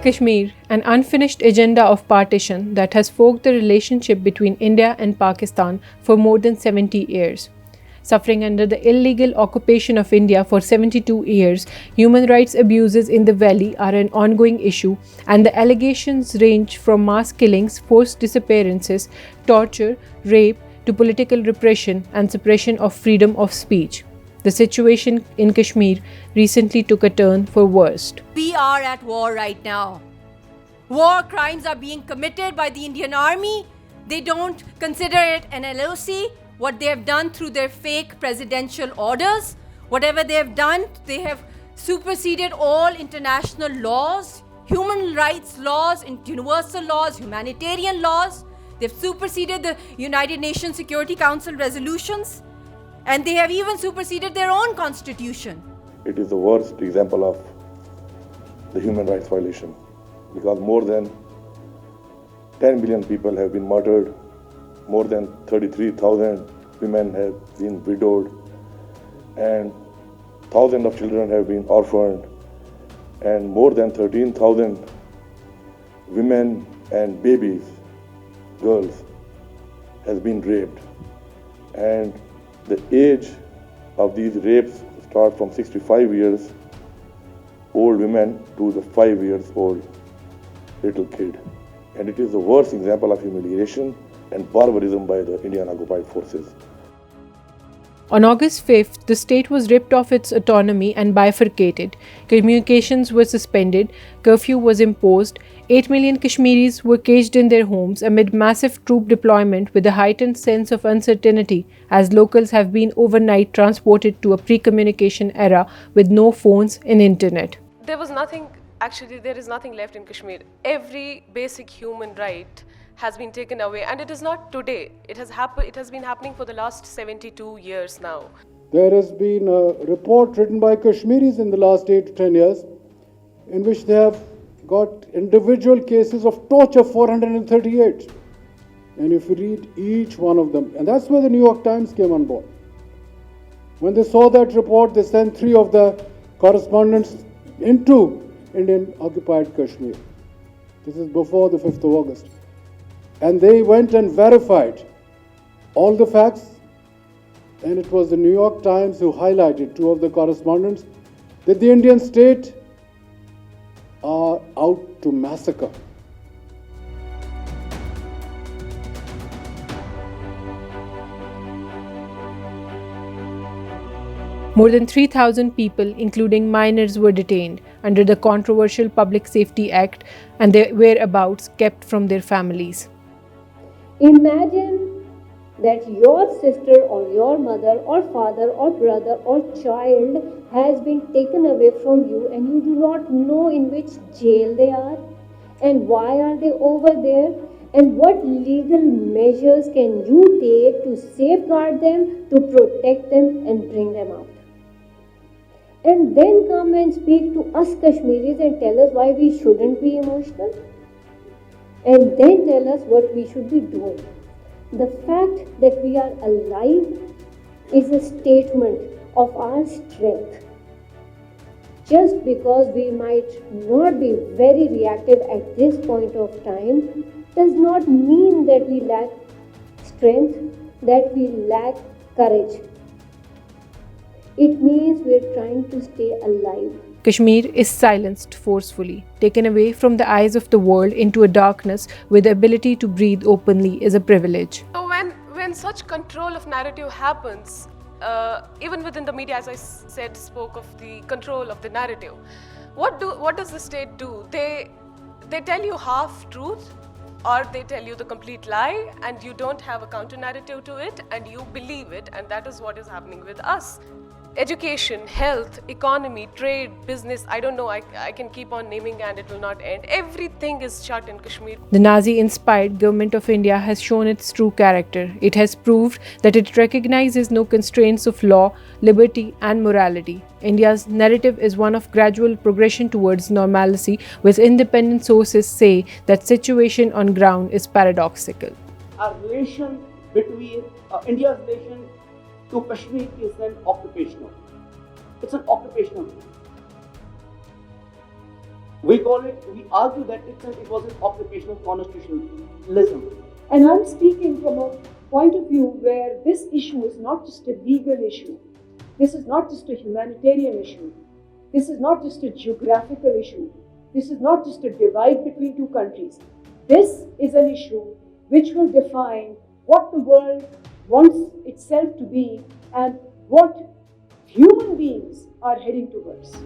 Kashmir, an unfinished agenda of partition that has forked the relationship between India and Pakistan for more than 70 years. Suffering under the illegal occupation of India for 72 years, human rights abuses in the valley are an ongoing issue, and the allegations range from mass killings, forced disappearances, torture, rape, to political repression and suppression of freedom of speech. The situation in Kashmir recently took a turn for worst. We are at war right now. War crimes are being committed by the Indian Army. They don't consider it an LOC. What they have done through their fake presidential orders, whatever they have done, they have superseded all international laws, human rights laws, universal laws, humanitarian laws. They've superseded the United Nations Security Council resolutions. And they have even superseded their own constitution. It is the worst example of the human rights violation because more than 10 million people have been murdered, more than 33,000 women have been widowed, and thousands of children have been orphaned, and more than 13,000 women and babies, girls, has been raped. And the age of these rapes start from 65 years old women to the 5 years old little kid. And it is the worst example of humiliation and barbarism by the Indian occupied forces. On August 5th, the state was ripped of its autonomy and bifurcated. Communications were suspended, curfew was imposed, 8 million Kashmiris were caged in their homes amid massive troop deployment with a heightened sense of uncertainty as locals have been overnight transported to a pre-communication era with no phones and internet. There is nothing left in Kashmir. Every basic human right has been taken away, and it is not today. It has been happening for the last 72 years now. There has been a report written by Kashmiris in the last 8 to 10 years in which they have got individual cases of torture, 438. And if you read each one of them, and that's where the New York Times came on board. When they saw that report, they sent 3 of the correspondents into Indian occupied Kashmir. This is before the 5th of August. And they went and verified all the facts, and it was the New York Times who highlighted 2 of the correspondents that the Indian state are out to massacre. More than 3,000 people, including minors, were detained under the controversial Public Safety Act and their whereabouts kept from their families. Imagine that your sister or your mother or father or brother or child has been taken away from you and you do not know in which jail they are and why are they over there and what legal measures can you take to safeguard them, to protect them and bring them out. And then come and speak to us Kashmiris and tell us why we shouldn't be emotional. And then tell us what we should be doing. The fact that we are alive is a statement of our strength. Just because we might not be very reactive at this point of time does not mean that we lack strength, that we lack courage. It means we are trying to stay alive. Kashmir is silenced forcefully, taken away from the eyes of the world into a darkness where the ability to breathe openly is a privilege. So when such control of narrative happens, even within the media, as I said, spoke of the control of the narrative. What does the state do? They tell you half truth, or they tell you the complete lie, and you don't have a counter narrative to it, and you believe it, and that is what is happening with us. Education, health, economy, trade, business, I don't know, I can keep on naming and it will not end. Everything is shut in Kashmir. The Nazi-inspired government of India has shown its true character. It has proved that it recognizes no constraints of law, liberty and morality. India's narrative is one of gradual progression towards normalcy, with independent sources say that situation on ground is paradoxical. Our relation between India's relation to Kashmir is an occupational. It's an occupational. We argue that it was an occupation of constitutionalism. And I'm speaking from a point of view where this issue is not just a legal issue. This is not just a humanitarian issue. This is not just a geographical issue. This is not just a divide between two countries. This is an issue which will define what the world wants itself to be and what human beings are heading towards.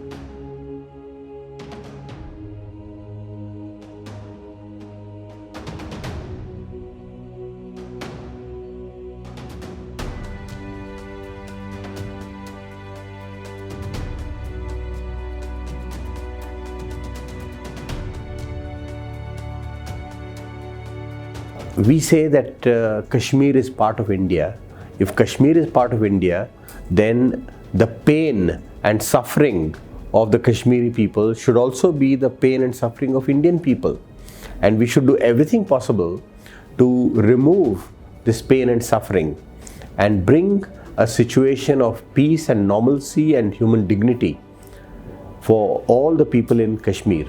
We say that Kashmir is part of India. If Kashmir is part of India, then the pain and suffering of the Kashmiri people should also be the pain and suffering of Indian people. And we should do everything possible to remove this pain and suffering and bring a situation of peace and normalcy and human dignity for all the people in Kashmir.